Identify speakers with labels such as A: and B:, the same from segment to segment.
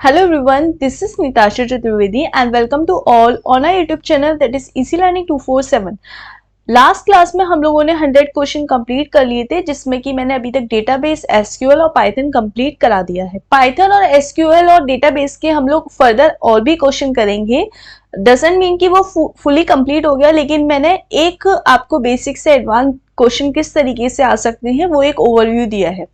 A: Hello everyone, this is Nitasha Chaturvedi and welcome to all on our YouTube channel that is Easy Learning 247। Last class में हम लोगों ने 100 question complete कर लिए थे, जिसमें कि मैंने अभी तक डेटाबेस, एसक्यूएल और पाइथन कंप्लीट करा दिया है। पाइथन और एसक्यूएल और डेटाबेस के हम लोग फर्दर और भी क्वेश्चन करेंगे। डजंट मीन कि वो फुली कंप्लीट हो गया, लेकिन मैंने एक आपको बेसिक से एडवांस क्वेश्चन किस तरीके से आ सकते हैं वो एक ओवरव्यू दिया है।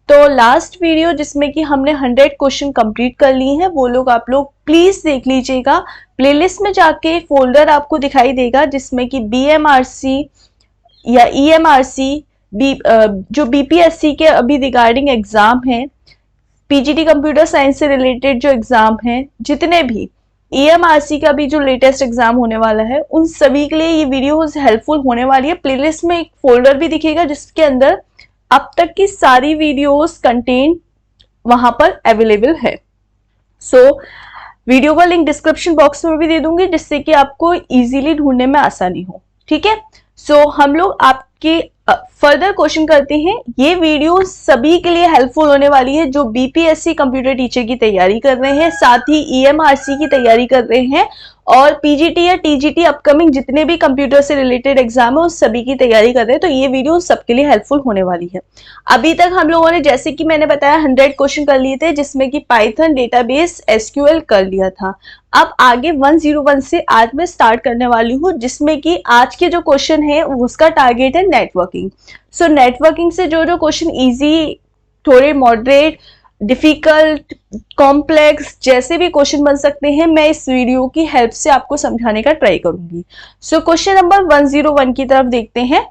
A: तो लास्ट वीडियो जिसमें कि हमने 100 क्वेश्चन कंप्लीट कर लिए हैं, वो लोग आप लोग प्लीज देख लीजिएगा। प्लेलिस्ट में जाके एक फोल्डर आपको दिखाई देगा जिसमें कि बीएमआरसी या ईएमआरसी जो बीपीएससी के अभी रिगार्डिंग एग्जाम है, पीजीटी कंप्यूटर साइंस से रिलेटेड जो एग्जाम है, जितने भी ईएमआरसी का भी जो लेटेस्ट एग्जाम होने वाला है, उन सभी के लिए ये वीडियो हेल्पफुल होने वाली है। प्लेलिस्ट में एक फोल्डर भी दिखेगा जिसके अंदर अब तक की सारी वीडियोस कंटेंट वहां पर अवेलेबल है। वीडियो का लिंक डिस्क्रिप्शन बॉक्स में भी दे दूंगी, जिससे कि आपको इजीली ढूंढने में आसानी हो। ठीक है, हम लोग आपके फर्दर क्वेश्चन करते हैं। ये वीडियो सभी के लिए हेल्पफुल होने वाली है जो बीपीएससी कंप्यूटर टीचर की तैयारी कर रहे हैं, साथ ही ईएमआरसी की तैयारी कर रहे हैं और पीजीटी या टीजीटी अपकमिंग जितने भी कंप्यूटर से रिलेटेड एग्जाम है उस सभी की तैयारी कर रहे हैं। तो ये वीडियो सबके लिए हेल्पफुल होने वाली है। अभी तक हम लोगों ने, जैसे कि मैंने बताया, 100 क्वेश्चन कर लिए थे, जिसमें कि पाइथन, डेटाबेस, एसक्यूएल कर लिया था। अब आगे 101 से आज मैं स्टार्ट करने वाली हूँ, जिसमें कि आज के जो क्वेश्चन है उसका टारगेट है नेटवर्किंग। नेटवर्किंग से जो क्वेश्चन इजी, थोड़े मॉडरेट, डिफिकल्ट, कॉम्प्लेक्स जैसे भी क्वेश्चन बन सकते हैं, मैं इस वीडियो की हेल्प से आपको समझाने का ट्राई करूंगी। क्वेश्चन नंबर 101 की तरफ देखते हैं।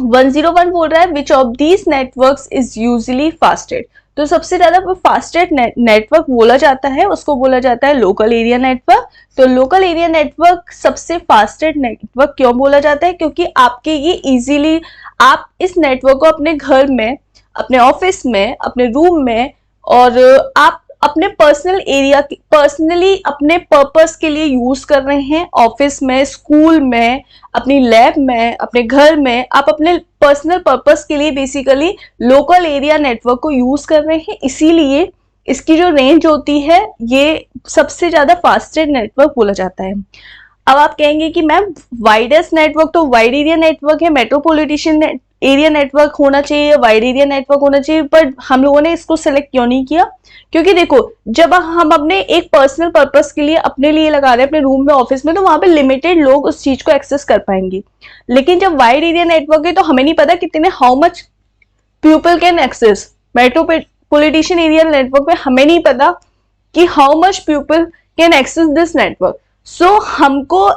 A: 101 बोल रहा है which of these networks is usually fastest. तो सबसे ज्यादा फास्टेस्ट नेटवर्क बोला जाता है उसको बोला जाता है लोकल एरिया नेटवर्क। तो लोकल एरिया नेटवर्क सबसे फास्टेस्ट नेटवर्क क्यों बोला जाता है? क्योंकि आपके ये इजीली आप इस नेटवर्क को अपने घर में, अपने ऑफिस में, अपने रूम में और आप अपने पर्सनल एरिया, पर्सनली अपने पर्पस के लिए यूज कर रहे हैं। ऑफिस में, स्कूल में, अपनी लैब में, अपने घर में आप अपने पर्सनल पर्पस के लिए बेसिकली लोकल एरिया नेटवर्क को यूज कर रहे हैं। इसीलिए इसकी जो रेंज होती है ये सबसे ज्यादा फास्टेस्ट नेटवर्क बोला जाता है। अब आप कहेंगे कि मैम वाइडेस्ट नेटवर्क तो वाइड एरिया नेटवर्क है, मेट्रोपॉलिटन एरिया नेटवर्क होना चाहिए, वाइड एरिया नेटवर्क होना चाहिए, पर हम लोगों ने इसको सिलेक्ट क्यों नहीं किया? क्योंकि देखो, जब हम अपने एक पर्सनल पर्पस के लिए अपने लिए लगा रहे हैं, अपने रूम में, ऑफिस में, तो वहां पे लिमिटेड लोग उस चीज को एक्सेस कर पाएंगे। लेकिन जब वाइड एरिया नेटवर्क है तो हमें नहीं पता कितने, how much people can access. Metropolitan area network में हमें नहीं पता कि how much people can access this network. हमको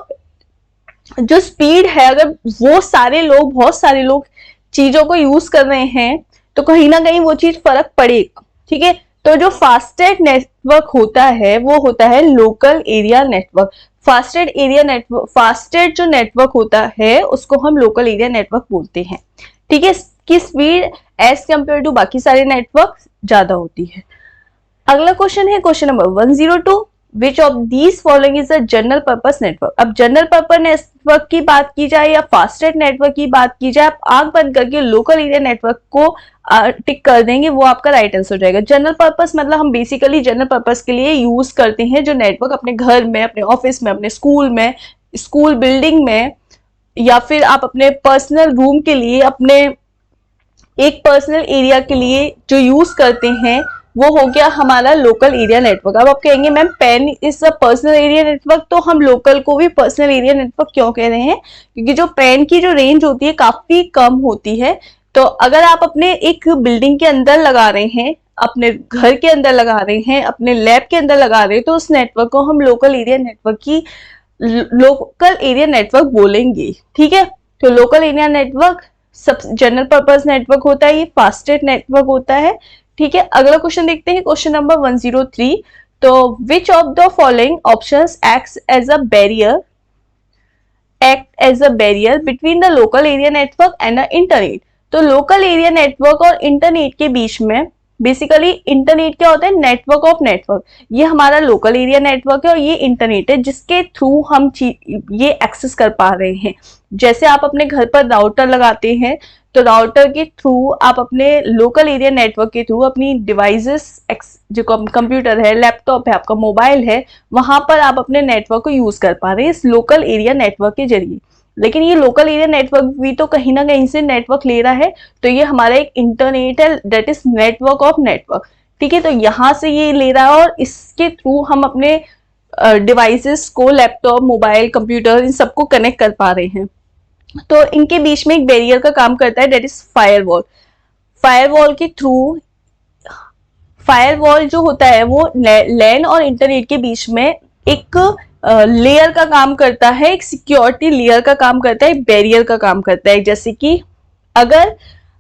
A: जो स्पीड है, अगर वो सारे लोग, बहुत सारे लोग चीजों को यूज कर रहे हैं तो कहीं ना कहीं वो चीज फर्क पड़ेगा। ठीक है, तो जो फास्टेस्ट नेटवर्क होता है वो होता है लोकल एरिया नेटवर्क। फास्टेस्ट जो नेटवर्क होता है उसको हम लोकल एरिया नेटवर्क बोलते हैं। ठीक है, की स्पीड एज कंपेयर टू बाकी सारे नेटवर्क ज्यादा होती है। अगला क्वेश्चन है question number 102, which of these following is a general purpose network. अब जनरल पर्पस नेटवर्क की बात की जाए या फास्टेस्ट नेटवर्क की बात की जाए, आप आंख बंद करके लोकल एरिया नेटवर्क को टिक कर देंगे, वो आपका राइट आंसर हो जाएगा। जनरल पर्पस मतलब हम बेसिकली जनरल पर्पस के लिए यूज करते हैं जो नेटवर्क अपने घर में, अपने ऑफिस में, अपने स्कूल में, स्कूल बिल्डिंग में, या फिर आप अपने पर्सनल रूम के लिए, अपने एक पर्सनल एरिया के लिए जो यूज करते हैं वो हो गया हमारा लोकल एरिया नेटवर्क। अब आप कहेंगे ma'am pen is a personal area network, तो हम लोकल को भी पर्सनल एरिया नेटवर्क क्यों कह रहे हैं? क्योंकि जो पेन की जो रेंज होती है काफी कम होती है। तो अगर आप अपने एक बिल्डिंग के अंदर लगा रहे हैं, अपने घर के अंदर लगा रहे हैं, अपने लैब के अंदर लगा रहे हैं, तो उस नेटवर्क को हम लोकल एरिया नेटवर्क बोलेंगे। ठीक है, तो लोकल एरिया नेटवर्क सब जनरल पर्पस नेटवर्क होता है, ये फास्टेस्ट नेटवर्क होता है। ठीक है, अगला क्वेश्चन देखते हैं क्वेश्चन नंबर 103। तो which of the following options act as a barrier between the local area network and the internet. तो लोकल एरिया नेटवर्क और इंटरनेट के बीच में बेसिकली इंटरनेट क्या होता है, नेटवर्क ऑफ नेटवर्क। ये हमारा लोकल एरिया नेटवर्क है और ये इंटरनेट है जिसके थ्रू हम ये एक्सेस कर पा रहे हैं। जैसे आप अपने घर पर राउटर लगाते हैं तो राउटर के थ्रू आप अपने लोकल एरिया नेटवर्क के थ्रू अपनी डिवाइसेस, जो कंप्यूटर है, लैपटॉप है, आपका मोबाइल है, वहां पर आप अपने नेटवर्क को यूज कर पा रहे हैं इस लोकल एरिया नेटवर्क के जरिए। लेकिन ये लोकल एरिया नेटवर्क भी तो कहीं ना कहीं से नेटवर्क ले रहा है, तो ये हमारा एक इंटरनेट है, that is network of network. ठीक है, तो यहां से ये ले रहा है और इसके थ्रू हम अपने डिवाइसेस को, लैपटॉप, मोबाइल, कंप्यूटर, इन सबको कनेक्ट कर पा रहे हैं। तो इनके बीच में एक बैरियर का काम करता है, दैट इज फायरवॉल। फायरवॉल के थ्रू, फायरवॉल जो होता है वो लैन और इंटरनेट के बीच में एक लेयर का काम करता है, एक सिक्योरिटी लेयर का काम करता है, एक बैरियर का काम करता है। जैसे कि अगर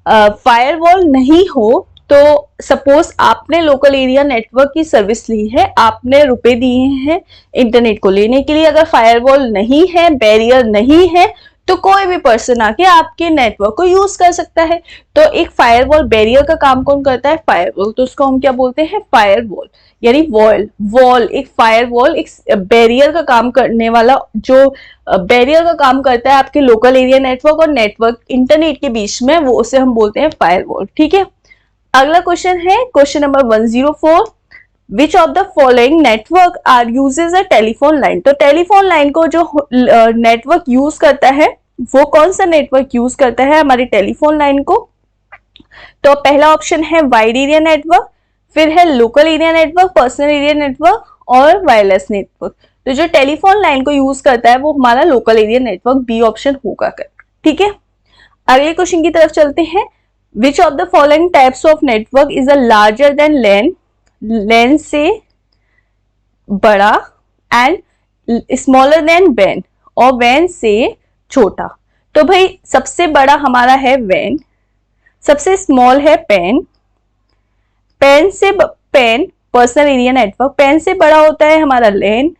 A: फायरवॉल नहीं हो तो सपोज आपने लोकल एरिया नेटवर्क की सर्विस ली है, आपने रुपए दिए हैं इंटरनेट को लेने के लिए, अगर फायरवॉल नहीं है, बैरियर नहीं है, तो कोई भी पर्सन आके आपके नेटवर्क को यूज कर सकता है। तो एक फायरवॉल, बैरियर का काम कौन करता है, फायरवॉल। तो उसको हम क्या बोलते हैं, फायरवॉल, यानी वॉल। एक फायरवॉल एक बैरियर का काम करने वाला, जो बैरियर का काम करता है आपके लोकल एरिया नेटवर्क और नेटवर्क इंटरनेट के बीच में, वो उसे हम बोलते हैं फायरवॉल। ठीक है, अगला क्वेश्चन है question number 104, which of the following network are uses a telephone line. तो टेलीफोन लाइन को जो नेटवर्क यूज करता है, वो कौन सा नेटवर्क यूज करता है हमारी टेलीफोन लाइन को। तो पहला ऑप्शन है वाइड एरिया नेटवर्क, फिर है local area network, personal area network और वायरलेस नेटवर्क। तो जो टेलीफोन लाइन को यूज करता है वो हमारा local area network, B option होगा। ठीक है, अगले क्वेश्चन की तरफ चलते हैं, which of the following types of network is a larger than LAN, LAN से बड़ा, एंड स्मॉलर देन वैन, और वैन से छोटा। तो भाई सबसे बड़ा हमारा है वैन, सबसे स्मॉल है पैन, पैन से पर्सनल एरिया नेटवर्क, पैन से बड़ा होता है हमारा लैन,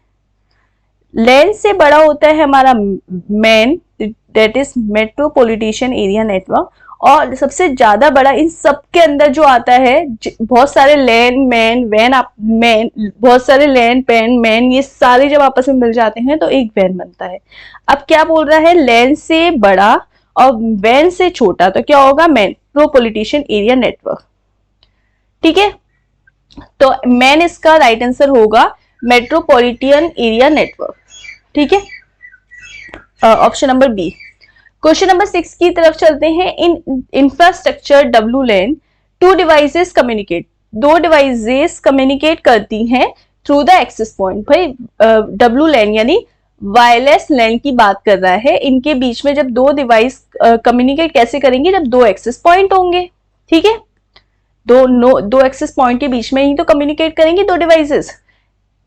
A: लैन से बड़ा होता है हमारा man, that is metropolitan area network, और सबसे ज्यादा बड़ा इन सब के अंदर जो आता है, बहुत सारे लैन, मैन, वैन, मैन, बहुत सारे लैन, पैन, मैन, ये सारे जब आपस में मिल जाते हैं तो एक वैन बनता है। अब क्या बोल रहा है, लैन से बड़ा और वैन से छोटा, तो क्या होगा, मेट्रोपॉलिटन एरिया नेटवर्क। ठीक है, तो मैन इसका राइट आंसर होगा मेट्रोपॉलिटन एरिया नेटवर्क। ठीक है, option number B. Question number 6 की तरफ चलते हैं, in infrastructure WLAN two devices communicate, दो डिवाइसेस कम्युनिकेट करती हैं थ्रू द एक्सेस पॉइंट। भाई WLAN यानी वायरलेस लैन की बात कर रहा है, इनके बीच में जब दो डिवाइस कम्युनिकेट कैसे करेंगे, जब दो एक्सेस पॉइंट होंगे। ठीक है, दो एक्सेस पॉइंट के बीच में ही तो कम्युनिकेट करेंगे दो डिवाइसेस।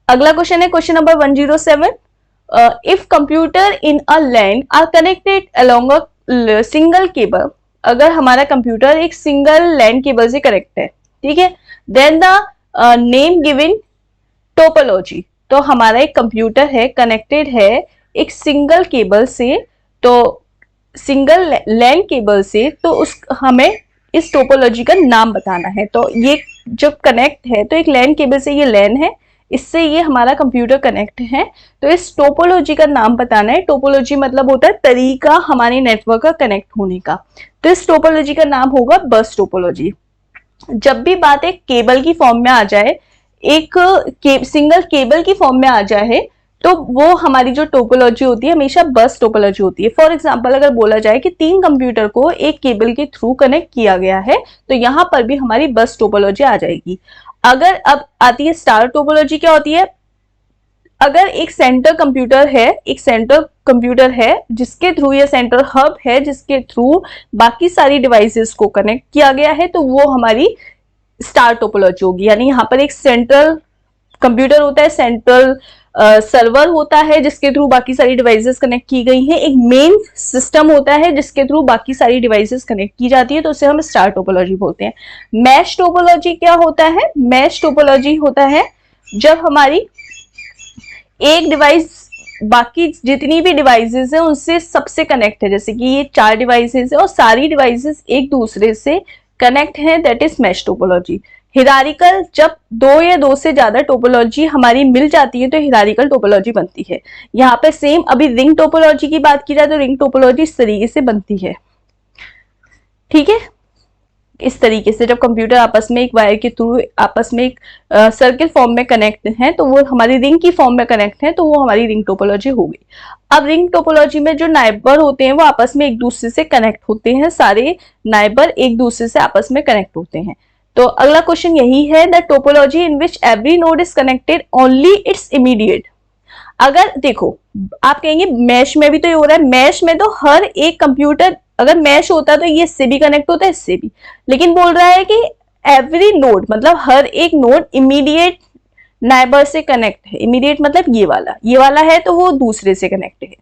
A: अगला क्वेश्चन है question number 107, if computer in a LAN are connected along a single cable, अगर हमारा कंप्यूटर एक सिंगल लैन केबल से कनेक्ट है, ठीक है, then the name given topology. तो हमारा एक कंप्यूटर है, कनेक्टेड है एक सिंगल केबल से, तो सिंगल लैन केबल से, तो उस हमें इस टोपोलॉजी का नाम बताना है। तो ये जब कनेक्ट है तो एक लैन केबल से, ये लैन है, इससे ये हमारा कंप्यूटर कनेक्ट है, तो इस टोपोलॉजी का नाम बताना है। टोपोलॉजी मतलब होता है तरीका हमारे नेटवर्क का कनेक्ट होने का, तो इस टोपोलॉजी का नाम होगा बस टोपोलॉजी। जब भी बात एक केबल की फॉर्म में आ जाए, एक सिंगल केबल की फॉर्म में आ जाए, तो वो हमारी जो टोपोलॉजी होती है हमेशा बस टोपोलॉजी होती है। फॉर एग्जांपल अगर बोला जाए कि 3 कंप्यूटर को एक केबल के थ्रू कनेक्ट किया गया है, तो यहां पर भी हमारी बस टोपोलॉजी आ जाएगी। अगर अब आती है स्टार टोपोलॉजी, क्या होती है, अगर एक सेंटर कंप्यूटर है जिसके थ्रू, ये सेंटर हब है जिसके थ्रू बाकी सारी डिवाइसेस को कनेक्ट किया गया है, तो वो हमारी स्टार टोपोलॉजी होगी। यानी यहाँ पर एक सेंट्रल कंप्यूटर होता है, सेंट्रल सर्वर होता है जिसके थ्रू बाकी सारी डिवाइसेस कनेक्ट की गई हैं, एक मेन सिस्टम होता है जिसके थ्रू बाकी सारी डिवाइसेस कनेक्ट की जाती है, तो उसे हम स्टार टोपोलॉजी बोलते हैं। मैश टोपोलॉजी क्या होता है, मैश टोपोलॉजी होता है जब हमारी एक डिवाइस बाकी जितनी भी डिवाइसेस है उनसे सबसे कनेक्ट है, जैसे कि ये 4 डिवाइसेस है और सारी डिवाइसेस एक दूसरे से कनेक्ट है, that is mesh topology. Hierarchical, जब दो या दो से ज्यादा टोपोलॉजी हमारी मिल जाती है तो हिरारिकल टोपोलॉजी बनती है। यहाँ पे सेम अभी रिंग टोपोलॉजी की बात की जाए तो रिंग टोपोलॉजी इस तरीके से बनती है, ठीक है। इस तरीके से जब कंप्यूटर आपस में एक वायर के थ्रू आपस में एक सर्किल फॉर्म में कनेक्ट है तो वो हमारी रिंग की फॉर्म में कनेक्ट है, तो वो हमारी रिंग टोपोलॉजी हो गई। अब रिंग टोपोलॉजी में जो नाइबर होते हैं वो आपस में एक दूसरे से कनेक्ट होते हैं, सारे नाइबर एक दूसरे से आपस में कनेक्ट होते हैं। तो अगला क्वेश्चन यही है, the topology in which every node is connected only it's immediate. अगर देखो आप कहेंगे मैश में भी तो ये हो रहा है, मैश में तो हर एक कंप्यूटर अगर मैश होता तो ये इससे भी कनेक्ट होता है इससे भी, लेकिन बोल रहा है कि एवरी नोड मतलब हर एक नोड इमीडिएट नाइबर से कनेक्ट है। इमीडिएट मतलब ये वाला है तो वो दूसरे से कनेक्ट है,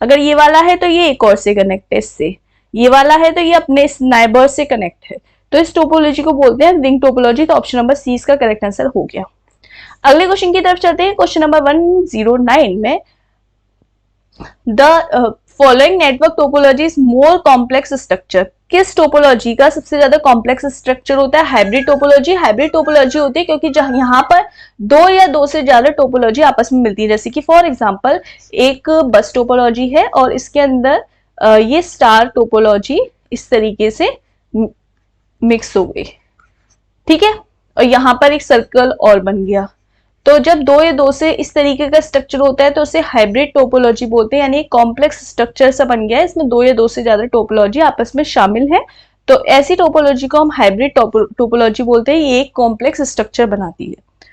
A: अगर ये वाला है तो ये एक और से कनेक्ट है इससे, ये वाला है तो ये अपने नाइबर से कनेक्ट है। तो इस टोपोलॉजी को बोलते हैं रिंग टोपोलॉजी। तो ऑप्शन नंबर सी इसका करेक्ट आंसर हो गया। अगले क्वेश्चन की तरफ चलते हैं। क्वेश्चन नंबर 109 में the following network topology is more complex structure. किस टोपोलॉजी का सबसे ज्यादा कॉम्प्लेक्स स्ट्रक्चर होता है? Hybrid topology. हाइब्रिड टोपोलॉजी होती है क्योंकि जहां यहाँ पर दो या दो से ज्यादा टोपोलॉजी आपस में मिलती है, जैसे कि फॉर एग्जांपल एक बस टोपोलॉजी है और इसके अंदर ये स्टार टोपोलॉजी इस तरीके से मिक्स हो गई, ठीक है, और यहाँ पर एक सर्कल और बन गया। तो जब दो या दो से इस तरीके का स्ट्रक्चर होता है तो उसे हाइब्रिड टोपोलॉजी बोलते हैं, यानी कॉम्प्लेक्स स्ट्रक्चर सा बन गया है, इसमें दो या दो से ज्यादा टोपोलॉजी आपस में शामिल है। तो ऐसी टोपोलॉजी को हम हाइब्रिड टोपोलॉजी बोलते हैं, ये एक कॉम्प्लेक्स स्ट्रक्चर बनाती है।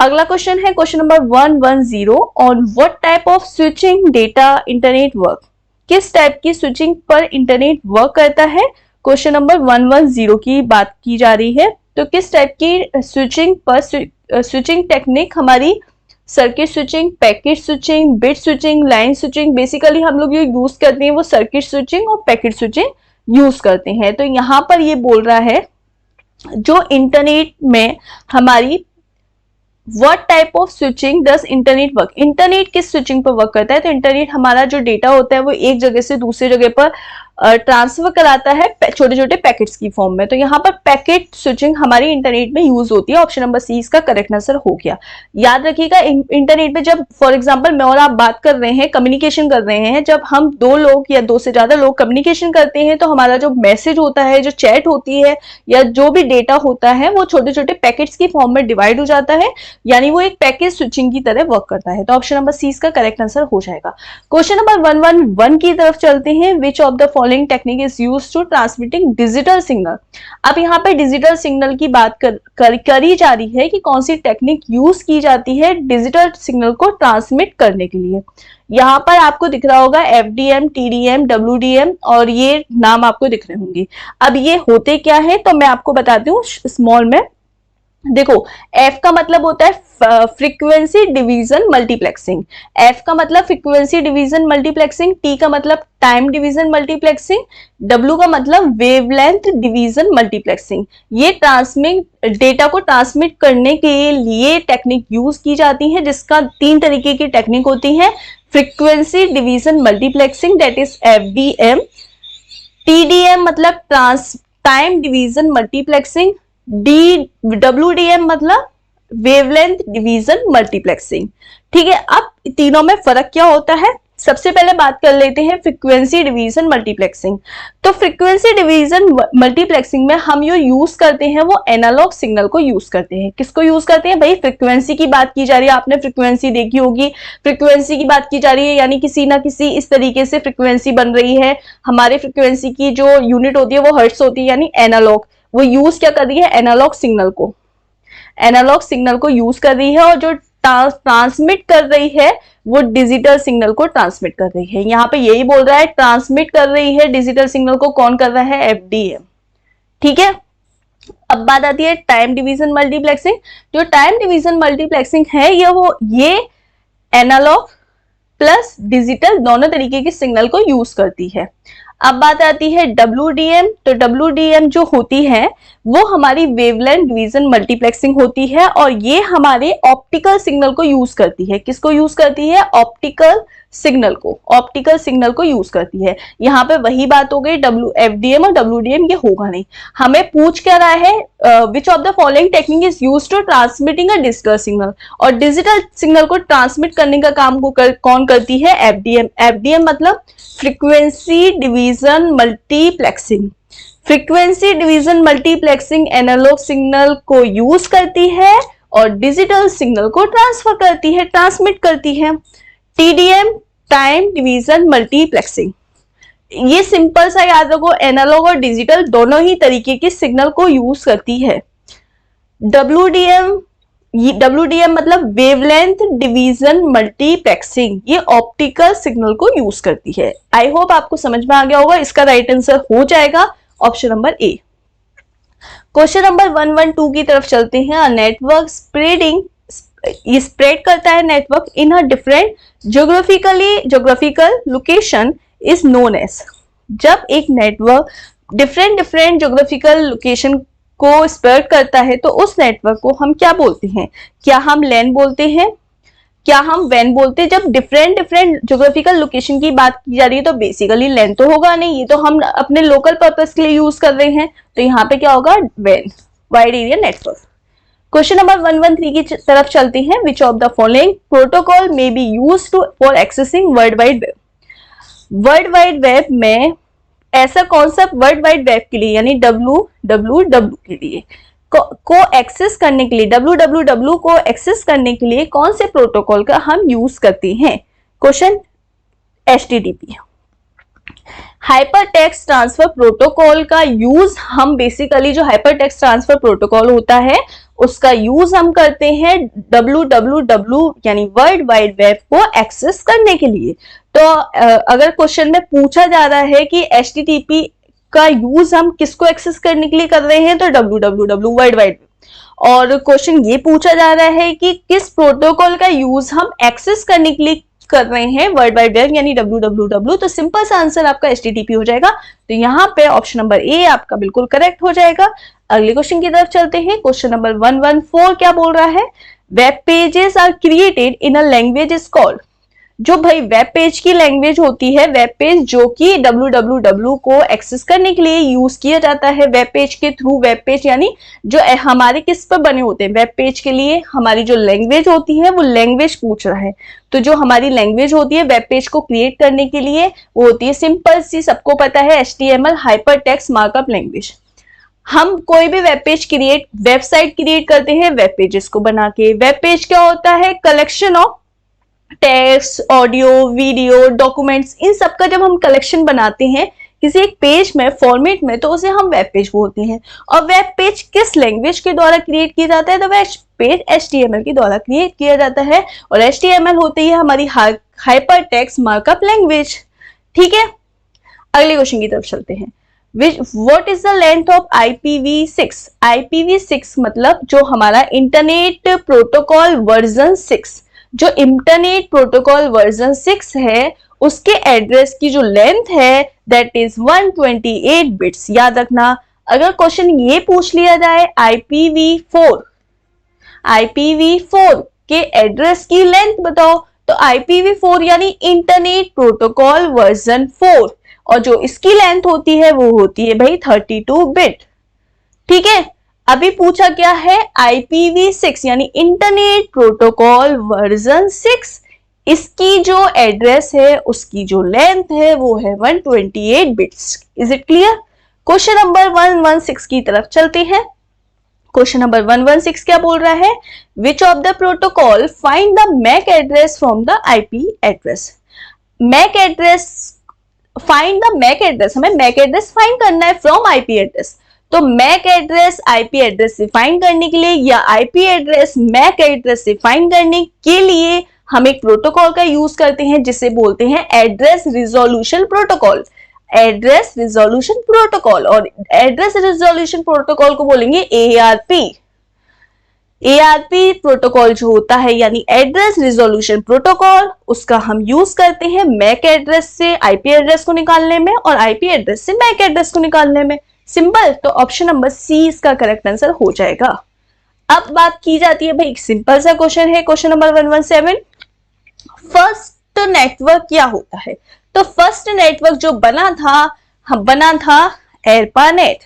A: अगला क्वेश्चन है question number 110 on what type of switching data internet work. किस टाइप की स्विचिंग पर इंटरनेट वर्क करता है? क्वेश्चन नंबर 110 की बात की जा रही है। तो किस टाइप की स्विचिंग पर स्विचिंग टेक्निक हमारी circuit switching, packet switching, bit switching, line switching, basically हम लोग जो यूज करते हैं वो सर्किट स्विचिंग और पैकेट स्विचिंग यूज करते हैं। तो यहां पर ये बोल रहा है जो इंटरनेट में हमारी what type of switching does internet work. Internet किस स्विचिंग पर वर्क करता है? तो इंटरनेट हमारा जो डेटा होता है वो एक जगह से दूसरी जगह पर ट्रांसफर कराता है छोटे छोटे पैकेट्स की फॉर्म में। तो यहाँ पर पैकेट स्विचिंग हमारी इंटरनेट में यूज होती है। ऑप्शन नंबर सी इसका करेक्ट आंसर हो गया। याद रखिएगा इंटरनेट में जब फॉर एग्जांपल मैं और आप बात कर रहे हैं, कम्युनिकेशन कर रहे हैं, जब हम दो लोग या दो से ज्यादा लोग कम्युनिकेशन करते हैं तो हमारा जो मैसेज होता है, जो चैट होती है या जो भी डेटा होता है वो छोटे छोटे पैकेट्स की फॉर्म में डिवाइड हो जाता है, यानी वो एक पैकेट स्विचिंग की तरह वर्क करता है। तो ऑप्शन नंबर सी इसका करेक्ट आंसर हो जाएगा। क्वेश्चन नंबर 111 की तरफ चलते हैं। Which of the following technique is used to transmitting digital signal. अब यहाँ पे डिजिटल सिग्नल की बात करी जा रही है कि कौन सी टेक्निक यूज की जाती है डिजिटल सिग्नल को ट्रांसमिट करने के लिए। यहाँ पर आपको दिख रहा होगा FDM, TDM, WDM और ये नाम आपको दिख रहे होंगे। अब ये होते क्या है तो मैं आपको बताती हूँ स्मॉल में। देखो F का मतलब होता है फ्रीक्वेंसी डिवीजन मल्टीप्लेक्सिंग। F का मतलब फ्रीक्वेंसी डिवीजन मल्टीप्लेक्सिंग, T का मतलब टाइम डिवीजन मल्टीप्लेक्सिंग, W का मतलब वेवलेंथ डिवीजन मल्टीप्लेक्सिंग। ये डेटा को ट्रांसमिट करने के लिए टेक्निक यूज की जाती है, जिसका तीन तरीके की टेक्निक होती है। Frequency division multiplexing that is FDM, TDM मतलब टाइम डिवीजन मल्टीप्लेक्सिंग, WDM मतलब वेवलेंथ डिवीजन मल्टीप्लेक्सिंग। ठीक है, अब तीनों में फर्क क्या होता है? सबसे पहले बात कर लेते हैं फ्रीक्वेंसी डिवीजन मल्टीप्लेक्सिंग। तो फ्रीक्वेंसी डिवीजन मल्टीप्लेक्सिंग में हम जो यूज करते हैं वो एनालॉग सिग्नल को यूज करते हैं। किसको यूज करते हैं भाई? फ्रीक्वेंसी की बात की जा रही है, आपने फ्रीक्वेंसी देखी होगी। फ्रीक्वेंसी की बात की जा रही है यानी किसी ना किसी इस तरीके से फ्रीक्वेंसी बन रही है। हमारे फ्रीक्वेंसी की जो यूनिट होती है वो हर्ट्ज होती है, यानी एनालॉग। वो यूज क्या कर रही है? एनालॉग सिग्नल को यूज कर रही है, और जो ट्रांसमिट कर रही है वो डिजिटल सिग्नल को ट्रांसमिट कर रही है। यहाँ पे यही बोल रहा है ट्रांसमिट कर रही है डिजिटल सिग्नल को, कौन कर रहा है? FDM। ठीक है, अब बात आती है टाइम डिवीजन मल्टीप्लेक्सिंग। जो टाइम डिवीजन मल्टीप्लेक्सिंग है ये एनालॉग प्लस डिजिटल दोनों तरीके के सिग्नल को यूज करती है। अब बात आती है WDM। तो WDM जो होती है वो हमारी वेवलेंथ डिवीजन मल्टीप्लेक्सिंग होती है, और ये हमारे ऑप्टिकल सिग्नल को यूज करती है। किसको यूज करती है? ऑप्टिकल सिग्नल को, ऑप्टिकल सिग्नल को यूज करती है। यहाँ पे वही बात हो गई, FDM और WDM ये होगा नहीं। हमें पूछ क्या रहा है, which of the following technique is use to transmitting a digital signal, और डिजिटल सिग्नल को ट्रांसमिट करने का काम कौन करती है? FDM। FDM मतलब frequency division multiplexing. Frequency division multiplexing analogue signal को यूज करती है और डिजिटल सिग्नल को ट्रांसफर करती है, ट्रांसमिट करती है। TDM टाइम डिवीजन मल्टीप्लेक्सिंग, ये सिंपल सा याद रखो, एनालॉग और डिजिटल दोनों ही तरीके के सिग्नल को यूज करती है। WDM मतलब वेवलेंथ डिवीजन मल्टीप्लेक्सिंग, ये ऑप्टिकल सिग्नल को यूज करती है। आई होप आपको समझ में आ गया होगा। इसका राइट आंसर हो जाएगा option number A. Question number 112 की तरफ चलते हैं। नेटवर्क स्प्रेडिंग, ये स्प्रेड करता है network in a different geographical location is known as. जब एक नेटवर्क डिफरेंट ज्योग्राफिकल लोकेशन को स्प्रेड करता है तो उस नेटवर्क को हम क्या बोलते हैं? क्या हम लैन बोलते हैं, क्या हम वैन बोलते हैं? जब डिफरेंट ज्योग्राफिकल लोकेशन की बात की जा रही है तो बेसिकली लैन तो होगा नहीं, ये तो हम अपने लोकल पर्पस के लिए यूज कर रहे हैं, तो यहाँ पे क्या होगा? वैन, wide area network. Question number 113 की तरफ चलते हैं। Which of the following protocol may be use for accessing world wide web. World wide web में ऐसा कौन सा वर्ल्ड वाइड वेब के लिए यानी WWW के लिए को एक्सेस करने के लिए, WWW को एक्सेस करने के लिए कौन से प्रोटोकॉल का हम यूज करते हैं? Question HTTP। Hyper text transfer protocol का यूज हम बेसिकली, जो हाइपर टेक्स्ट ट्रांसफर प्रोटोकॉल होता है उसका यूज हम करते हैं WWW यानी वर्ल्ड वाइड वेब को एक्सेस करने के लिए। तो अगर क्वेश्चन में पूछा जा रहा है कि HTTP का यूज हम किसको एक्सेस करने के लिए कर रहे हैं, तो WWW वर्ल्ड वाइड वेब। और क्वेश्चन ये पूछा जा रहा है कि किस प्रोटोकॉल का यूज हम एक्सेस करने के लिए कर रहे हैं, वर्ल्ड वाइड वेब यानी WWW, तो सिंपल सा आंसर आपका HTTP हो जाएगा। तो यहाँ पे ऑप्शन नंबर ए आपका बिल्कुल करेक्ट हो जाएगा। अगले क्वेश्चन की तरफ चलते हैं। क्वेश्चन नंबर 114 क्या बोल रहा है? Web pages are created in a language is called. जो भाई वेब पेज की लैंग्वेज होती है, वेब पेज जो कि WWW को एक्सेस करने के लिए यूज किया जाता है, वेब पेज के थ्रू, वेब पेज यानी जो हमारे किस पर बने होते हैं, वेब पेज के लिए हमारी जो लैंग्वेज होती है वो लैंग्वेज पूछ रहा है। तो जो हमारी लैंग्वेज होती है वेब पेज को क्रिएट करने के लिए वो होती है सिंपल सी, सबको पता है, HTML hyper text markup language. हम कोई भी web page create, website create करते हैं वेब पेजेस को बना के। वेब पेज क्या होता है? Collection of text, audio, video, documents, इन सब का जब हम कलेक्शन बनाते हैं किसी एक पेज में, फॉर्मेट में, तो उसे हम वेब पेज बोलते हैं। और वेब पेज किस लैंग्वेज के द्वारा क्रिएट किया जाता है? तो वेब पेज HTML के द्वारा क्रिएट किया जाता है, और HTML होती है हमारी हाइपर टेक्स्ट मार्कअप लैंग्वेज। ठीक है, अगले क्वेश्चन की तरफ चलते हैं। What is the length of IPv6? IPv6 मतलब जो हमारा इंटरनेट प्रोटोकॉल वर्जन 6, जो इंटरनेट प्रोटोकॉल वर्जन 6 है उसके एड्रेस की जो लेंथ है दैट इज 128 बिट्स। याद रखना, अगर क्वेश्चन ये पूछ लिया जाए IPv4 के एड्रेस की लेंथ बताओ, तो IPv4 यानी इंटरनेट प्रोटोकॉल वर्जन 4, और जो इसकी लेंथ होती है वो होती है भाई 32 बिट। ठीक है, अभी पूछा क्या है? IPv6 यानी इंटरनेट प्रोटोकॉल वर्जन 6, इसकी जो एड्रेस है उसकी जो लेंथ है वो है 128 bits. Is it clear? Question number 116 की तरफ चलते हैं। क्वेश्चन नंबर 116 क्या बोल रहा है? Which of the protocol find the MAC address from the IP address. MAC address, find the MAC address, हमें मैक एड्रेस फाइंड करना है फ्रॉम IP एड्रेस। तो मैक एड्रेस IP एड्रेस से फाइंड करने के लिए या IP एड्रेस मैक एड्रेस से फाइंड करने के लिए हम एक प्रोटोकॉल का यूज करते हैं जिसे बोलते हैं address resolution protocol. Address resolution protocol, और एड्रेस रिजोल्यूशन प्रोटोकॉल को बोलेंगे ARP। ARP प्रोटोकॉल जो होता है यानी एड्रेस रिजोल्यूशन प्रोटोकॉल, उसका हम यूज करते हैं मैक एड्रेस से IP एड्रेस को निकालने में और IP एड्रेस से मैक एड्रेस को निकालने में। सिंपल, तो ऑप्शन नंबर सी इसका करेक्ट आंसर हो जाएगा। अब बात की जाती है भाई, सिंपल सा क्वेश्चन है, question number 117। First first network क्या होता है? तो फर्स्ट नेटवर्क जो बना था एरपानेट,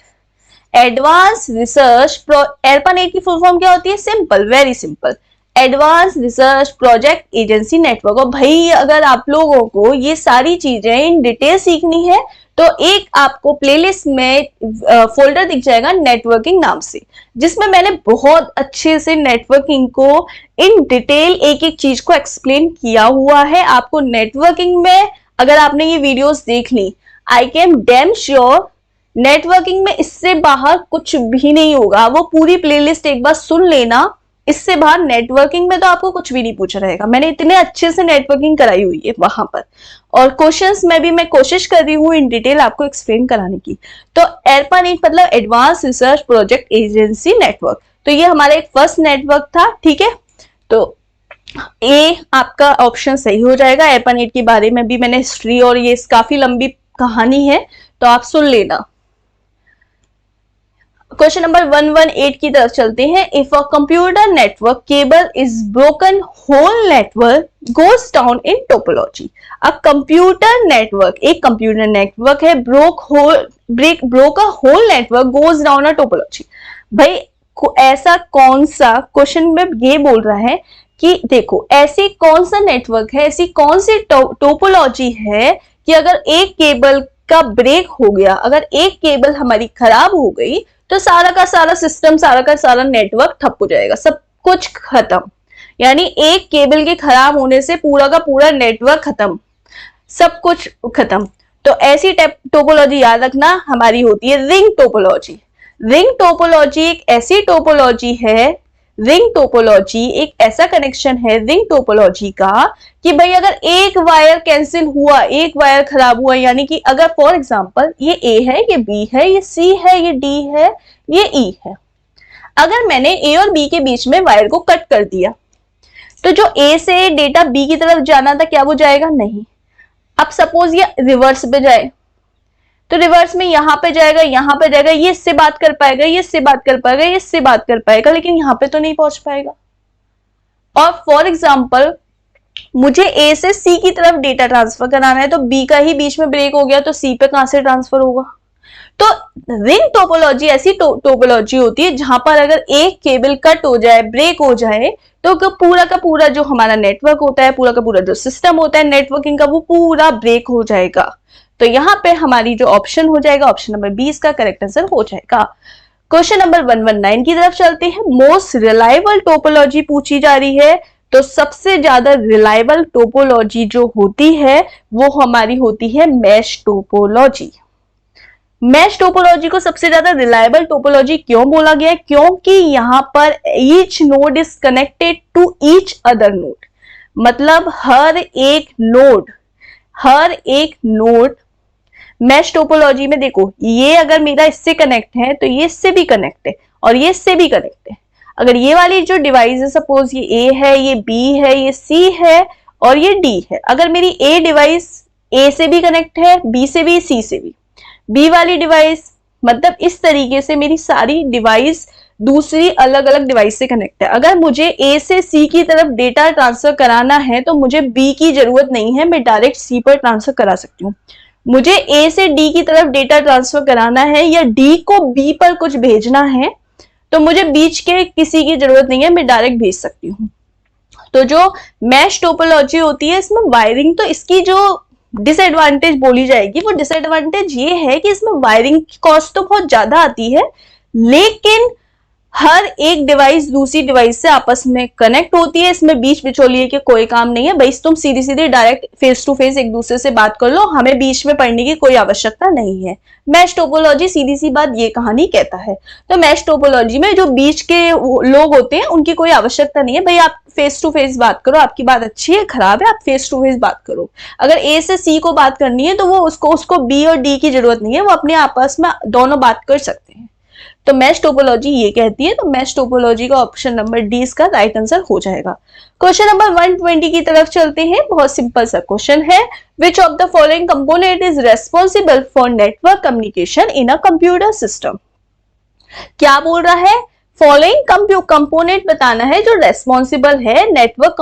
A: एडवांस रिसर्च एरपानेट की फुल फॉर्म क्या होती है? Simple, very simple, advance research project agency network. और भाई अगर आप लोगों को ये सारी चीजें इन डिटेल सीखनी है तो एक आपको प्लेलिस्ट में फोल्डर दिख जाएगा नेटवर्किंग नाम से, जिसमें मैंने बहुत अच्छे से नेटवर्किंग को इन डिटेल एक एक चीज को एक्सप्लेन किया हुआ है। आपको नेटवर्किंग में अगर आपने ये वीडियोस देख ली, I am damn sure networking में इससे बाहर कुछ भी नहीं होगा। वो पूरी प्लेलिस्ट एक बार सुन लेना, इससे बाहर नेटवर्किंग में तो आपको कुछ भी नहीं पूछा रहेगा। मैंने इतने अच्छे से नेटवर्किंग कराई हुई है वहां पर, और क्वेश्चंस में भी मैं कोशिश कर रही हूँ इन डिटेल आपको एक्सप्लेन कराने की। तो एरपानेट मतलब advance research project agency network. तो ये हमारा एक फर्स्ट नेटवर्क था, ठीक है। तो ए आपका ऑप्शन सही हो जाएगा। एरपानेट के बारे में भी मैंने हिस्ट्री और ये काफी लंबी कहानी है, तो आप सुन लेना। क्वेश्चन नंबर 118 की तरफ चलते हैं। If a computer network cable is broken, whole network goes down in topology. A computer network, एक कंप्यूटर नेटवर्क है, broke a whole network goes down a topology. भाई ऐसा कौन सा, क्वेश्चन में ये बोल रहा है कि देखो ऐसी कौन सा नेटवर्क है, ऐसी कौन सी टोपोलॉजी है कि अगर एक केबल का ब्रेक हो गया, अगर एक केबल हमारी खराब हो गई तो सारा का सारा सिस्टम, सारा का सारा नेटवर्क ठप हो जाएगा, सब कुछ खत्म। यानी एक केबल के खराब होने से पूरा का पूरा नेटवर्क खत्म, सब कुछ खत्म। तो ऐसी टोपोलॉजी याद रखना हमारी होती है रिंग टोपोलॉजी। रिंग टोपोलॉजी एक ऐसी टोपोलॉजी है, रिंग टोपोलॉजी एक ऐसा कनेक्शन है रिंग टोपोलॉजी का कि भाई अगर एक वायर कैंसिल हुआ, एक वायर खराब हुआ, यानी कि अगर फॉर एग्जांपल ये ए है, ये बी है, ये सी है, ये डी है, ये ई है, अगर मैंने ए और बी के बीच में वायर को कट कर दिया तो जो ए से डेटा बी की तरफ जाना था क्या वो जाएगा? नहीं। अब सपोज ये रिवर्स पे जाए तो रिवर्स में यहां पे जाएगा, यहां पे जाएगा, ये इससे बात कर पाएगा, ये इससे बात कर पाएगा, ये इससे बात कर पाएगा, लेकिन यहां पे तो नहीं पहुंच पाएगा। और फॉर एग्जांपल मुझे ए से सी की तरफ डेटा ट्रांसफर कराना है, तो बी का ही बीच में ब्रेक हो गया तो सी पे कहां से ट्रांसफर होगा? तो रिंग टोपोलॉजी ऐसी टोपोलॉजी होती है जहां पर अगर एक केबल कट हो जाए, ब्रेक हो जाए, तो पूरा का पूरा जो हमारा नेटवर्क होता है, पूरा का पूरा जो सिस्टम होता है नेटवर्किंग का, वो पूरा ब्रेक हो जाएगा। तो यहाँ पे हमारी जो ऑप्शन हो जाएगा, ऑप्शन नंबर 20 का करेक्ट आंसर हो जाएगा। क्वेश्चन नंबर 119 की तरफ चलते हैं। मोस्ट रिलायबल टोपोलॉजी पूछी जा रही है, तो सबसे ज्यादा रिलायबल टोपोलॉजी जो होती है वो हमारी होती है मैश टोपोलॉजी। मैश टोपोलॉजी को सबसे ज्यादा रिलायबल टोपोलॉजी क्यों बोला गया है? क्योंकि यहां पर each node is connected to each other node, मतलब हर एक नोड मैश टोपोलॉजी में, देखो ये अगर मेरा इससे कनेक्ट है तो ये इससे भी कनेक्ट है और ये इससे भी कनेक्ट है। अगर ये वाली जो डिवाइस है, सपोज ये ए है, ये बी है, ये सी है और ये डी है, अगर मेरी ए डिवाइस ए से भी कनेक्ट है, बी से भी, सी से भी, बी वाली डिवाइस, मतलब इस तरीके से मेरी सारी डिवाइस दूसरी अलग अलग डिवाइस से कनेक्ट है। अगर मुझे ए से सी की तरफ डेटा ट्रांसफर कराना है तो मुझे बी की जरूरत नहीं है, मैं डायरेक्ट सी पर ट्रांसफर करा सकती हूँ। मुझे ए से डी की तरफ डेटा ट्रांसफर कराना है या डी को बी पर कुछ भेजना है तो मुझे बीच के किसी की जरूरत नहीं है, मैं डायरेक्ट भेज सकती हूँ। तो जो मैश टोपोलॉजी होती है इसमें वायरिंग, तो इसकी जो डिसएडवांटेज बोली जाएगी वो डिसएडवांटेज ये है कि इसमें वायरिंग की कॉस्ट तो बहुत ज्यादा आती है, लेकिन हर एक डिवाइस दूसरी डिवाइस से आपस में कनेक्ट होती है, इसमें बीच बिचौलिए के कोई काम नहीं है। भाई तुम सीधी सीधी डायरेक्ट फेस टू फेस एक दूसरे से बात कर लो, हमें बीच में पढ़ने की कोई आवश्यकता नहीं है। मैश टोपोलॉजी सीधी सी बात ये कहानी कहता है। तो मैश टोपोलॉजी में जो बीच के लोग होते हैं उनकी कोई आवश्यकता नहीं है। भाई आप फेस टू फेस बात करो, आपकी बात अच्छी है खराब है, आप फेस टू फेस बात करो। अगर ए से सी को बात करनी है तो वो उसको बी और डी की जरूरत नहीं है, वो अपने आपस में दोनों बात कर सकते हैं। तो मैश टोपोलॉजी ये कहती है, तो मैश टोपोलॉजी का ऑप्शन नंबर डी इसका राइट आंसर हो जाएगा। क्वेश्चन नंबर 120 की तरफ चलते हैं। बहुत सिंपल सा क्वेश्चन है। Which of the following component is responsible for network communication in a computer system? क्या बोल रहा है? फॉलोइंग कंपोनेंट बताना है जो रेस्पॉन्सिबल है नेटवर्क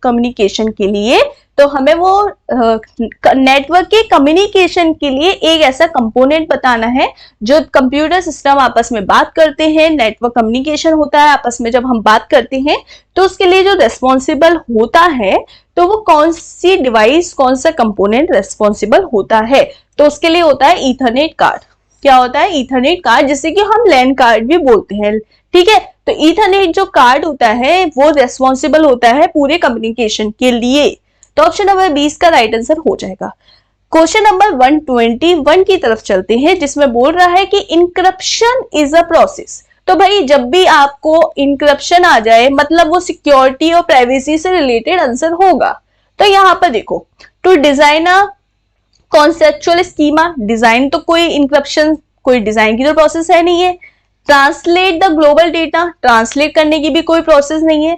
A: कम्युनिकेशन के लिए। तो हमें वो नेटवर्क के कम्युनिकेशन के लिए एक ऐसा कंपोनेंट बताना है जो कंप्यूटर सिस्टम आपस में बात करते हैं, नेटवर्क कम्युनिकेशन होता है आपस में जब हम बात करते हैं, तो उसके लिए जो रेस्पॉन्सिबल होता है तो वो कौन सी डिवाइस, कौन सा कंपोनेंट रेस्पॉन्सिबल होता है। तो उसके लिए होता है ईथरनेट कार्ड। क्या होता है? ईथरनेट कार्ड, जिसे कि हम लैन कार्ड भी बोलते हैं। ठीक है, तो ईथरनेट जो कार्ड होता है वो रेस्पॉन्सिबल होता है पूरे कम्युनिकेशन के लिए। तो ऑप्शन नंबर 20 का राइट आंसर हो जाएगा। क्वेश्चन नंबर 121 की तरफ चलते हैं, जिसमें बोल रहा है कि इनक्रप्शन इज अ प्रोसेस। तो भाई जब भी आपको इनक्रप्शन आ जाए मतलब वो सिक्योरिटी और प्राइवेसी से रिलेटेड आंसर होगा। तो यहां पर देखो, to design a conceptual schema, design तो कोई इनक्रप्शन, कोई डिजाइन की तो प्रोसेस है नहीं है। Translate the global data, translate करने की भी कोई प्रोसेस नहीं है।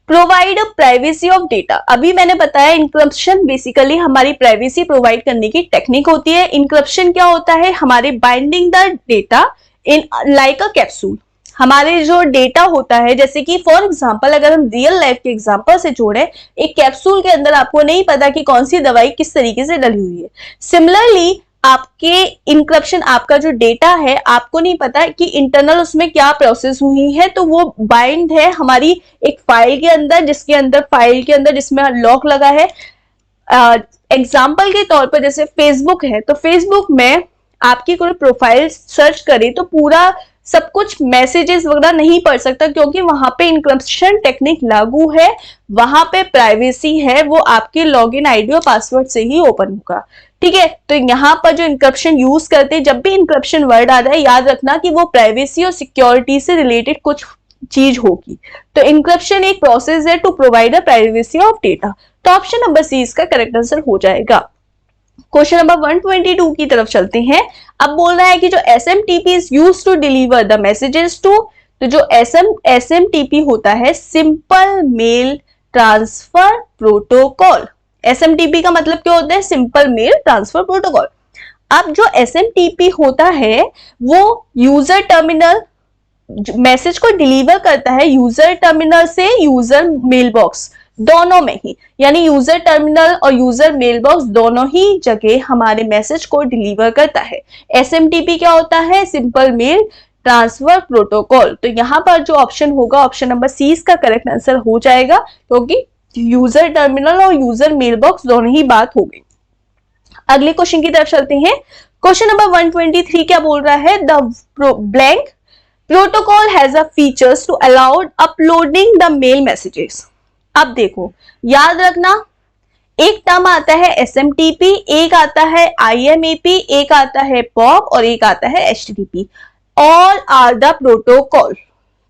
A: प्रोवाइड प्राइवेसी ऑफ डेटा, अभी मैंने बताया इनक्रप्शन बेसिकली हमारी प्राइवेसी प्रोवाइड करने की टेक्निक होती है। इनक्रप्शन क्या होता है? हमारे binding the data in like a capsule, हमारे जो डेटा होता है, जैसे कि फॉर एग्जांपल अगर हम रियल लाइफ के एग्जांपल से जोड़ें, एक कैप्सूल के अंदर आपको नहीं पता कि कौन सी दवाई किस तरीके से डली हुई है। सिमिलरली आपके इनक्रप्शन, आपका जो डेटा है आपको नहीं पता कि इंटरनल उसमें क्या प्रोसेस हुई है, तो वो बाइंड है हमारी एक फाइल के अंदर, जिसमें लॉक लगा है। एग्जाम्पल के तौर पर जैसे फेसबुक है, तो फेसबुक में आपकी कोई प्रोफाइल सर्च करे तो पूरा सब कुछ मैसेजेस वगैरह नहीं पढ़ सकता, क्योंकि वहां पे इनक्रप्शन टेक्निक लागू है, वहां पे प्राइवेसी है, वो आपके लॉगिन आईडी और पासवर्ड से ही ओपन होगा। ठीक है, तो यहाँ पर जो इनक्रप्शन यूज करते हैं, जब भी इनक्रप्शन वर्ड आ जाए याद रखना कि वो प्राइवेसी और सिक्योरिटी से रिलेटेड कुछ चीज होगी। तो इनक्रप्शन एक प्रोसेस है to provide a privacy of data. तो ऑप्शन नंबर सी इसका करेक्ट आंसर हो जाएगा। क्वेश्चन नंबर 122 की तरफ चलते हैं। अब बोल रहा है कि जो SMTP is used to deliver the messages to, तो जो SMTP होता है simple mail transfer protocol. SMTP का मतलब क्या होता है? Simple mail transfer protocol. अब जो SMTP होता है वो यूजर टर्मिनल मैसेज को डिलीवर करता है यूजर टर्मिनल से यूजर मेल बॉक्स दोनों में ही, यानी यूजर टर्मिनल और यूजर मेल बॉक्स दोनों ही जगह हमारे मैसेज को डिलीवर करता है। SMTP क्या होता है? Simple mail transfer protocol. तो यहां पर जो ऑप्शन होगा ऑप्शन नंबर सी इसका करेक्ट आंसर हो जाएगा, क्योंकि यूजर टर्मिनल और यूजर मेल बॉक्स दोनों ही बात हो गई। अगले क्वेश्चन की तरफ चलते हैं। क्वेश्चन नंबर 123 क्या बोल रहा है? The blank protocol has a features to allowed uploading the mail messages. अब देखो, याद रखना एक टर्म आता है SMTP, एक आता है IMAP, एक आता है POP और एक आता है HTTP। All are the protocol.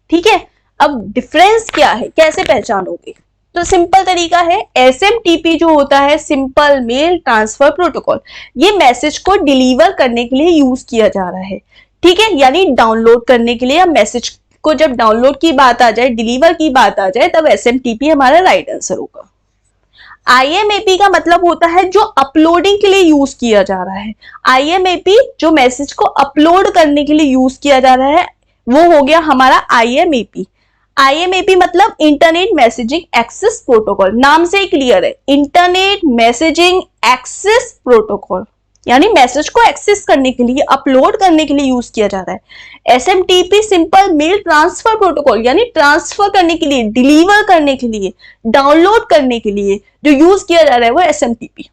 A: ठीक है, अब डिफरेंस क्या है, कैसे पहचानोगे? तो सिंपल तरीका है, SMTP जो होता है सिंपल मेल ट्रांसफर प्रोटोकॉल, ये मैसेज को डिलीवर करने के लिए यूज किया जा रहा है। ठीक है, यानी डाउनलोड करने के लिए, या मैसेज को जब डाउनलोड की बात आ जाए, डिलीवर की बात आ जाए, तब SMTP हमारा राइट आंसर होगा। IMAP का मतलब होता है जो अपलोडिंग के लिए यूज किया जा रहा है। IMAP जो मैसेज को अपलोड करने के लिए यूज किया जा रहा है वो हो गया हमारा IMAP। IMAP मतलब इंटरनेट मैसेजिंग एक्सेस प्रोटोकॉल, नाम से ही क्लियर है, इंटरनेट मैसेजिंग एक्सेस प्रोटोकॉल, यानी मैसेज को एक्सेस करने के लिए, अपलोड करने के लिए यूज किया जा रहा है। SMTP simple mail transfer protocol, यानी ट्रांसफर करने के लिए, डिलीवर करने के लिए, डाउनलोड करने के लिए जो यूज किया जा रहा है वो SMTP।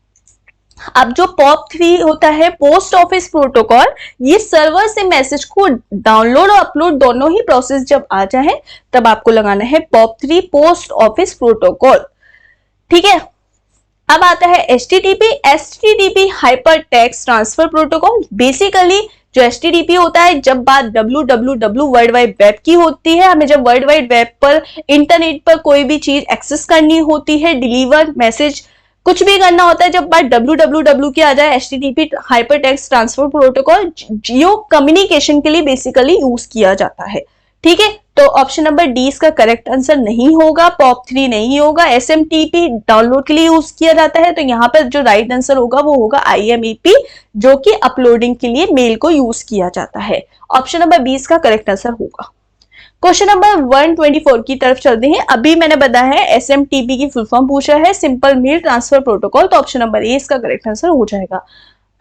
A: अब जो POP3 होता है पोस्ट ऑफिस प्रोटोकॉल, ये सर्वर से मैसेज को डाउनलोड और अपलोड दोनों ही प्रोसेस जब आ जाए तब आपको लगाना है POP3 पोस्ट ऑफिस प्रोटोकॉल। ठीक है, अब आता है HTTP hyper text transfer protocol. Basically जो HTTP होता है, जब बात www वर्ल्ड वाइड वेब की होती है, हमें जब वर्ल्ड वाइड वेब पर इंटरनेट पर कोई भी चीज एक्सेस करनी होती है, डिलीवर मैसेज कुछ भी करना होता है, जब बात www की आ जाए, HTTP hyper text transfer protocol जियो कम्युनिकेशन के लिए बेसिकली यूज किया जाता है। ठीक है, तो ऑप्शन नंबर डी इसका करेक्ट आंसर नहीं होगा, POP3 नहीं होगा। SMTP डाउनलोड के लिए यूज किया जाता है, तो यहाँ पर जो राइट आंसर होगा वो होगा IMAP, जो कि अपलोडिंग के लिए मेल को यूज किया जाता है। ऑप्शन नंबर 20 का करेक्ट आंसर होगा। क्वेश्चन नंबर 124 की तरफ चलते हैं। अभी मैंने बताया है SMTP की फुल फॉर्म पूछा है, सिंपल मेल ट्रांसफर प्रोटोकॉल, तो ऑप्शन नंबर ए इसका करेक्ट आंसर हो जाएगा।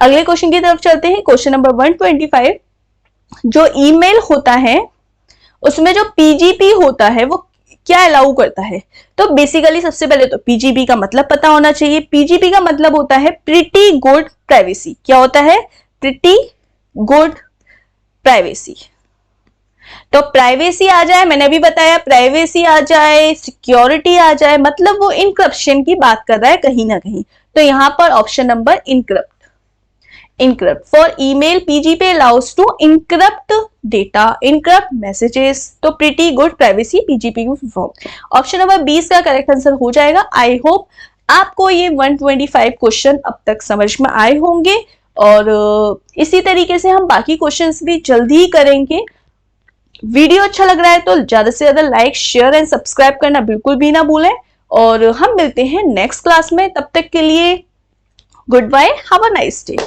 A: अगले क्वेश्चन की तरफ चलते हैं। क्वेश्चन नंबर 125, जो ईमेल होता है उसमें जो PGP होता है वो क्या अलाउ करता है? तो बेसिकली सबसे पहले तो PGP का मतलब पता होना चाहिए। PGP का मतलब होता है प्रिटी गुड प्राइवेसी। क्या होता है? Pretty good privacy. तो प्राइवेसी आ जाए, मैंने अभी बताया, प्राइवेसी आ जाए, सिक्योरिटी आ जाए, मतलब वो इनक्रप्शन की बात कर रहा है कहीं ना कहीं। तो यहां पर option number encrypt for email PGP allows to encrypt data, encrypt messages, तो pretty good privacy PGP की फॉर्म। ऑप्शन नंबर 20 का करेक्ट आंसर हो जाएगा। आई होप आपको ये 125 क्वेश्चन अब तक समझ में आए होंगे और इसी तरीके से हम बाकी क्वेश्चंस भी जल्दी ही करेंगे। वीडियो अच्छा लग रहा है तो ज्यादा से ज्यादा लाइक, शेयर एंड सब्सक्राइब करना बिल्कुल भी ना भूलें और हम मिलते हैं नेक्स्ट क्लास में। तब तक के लिए goodbye, have a nice day.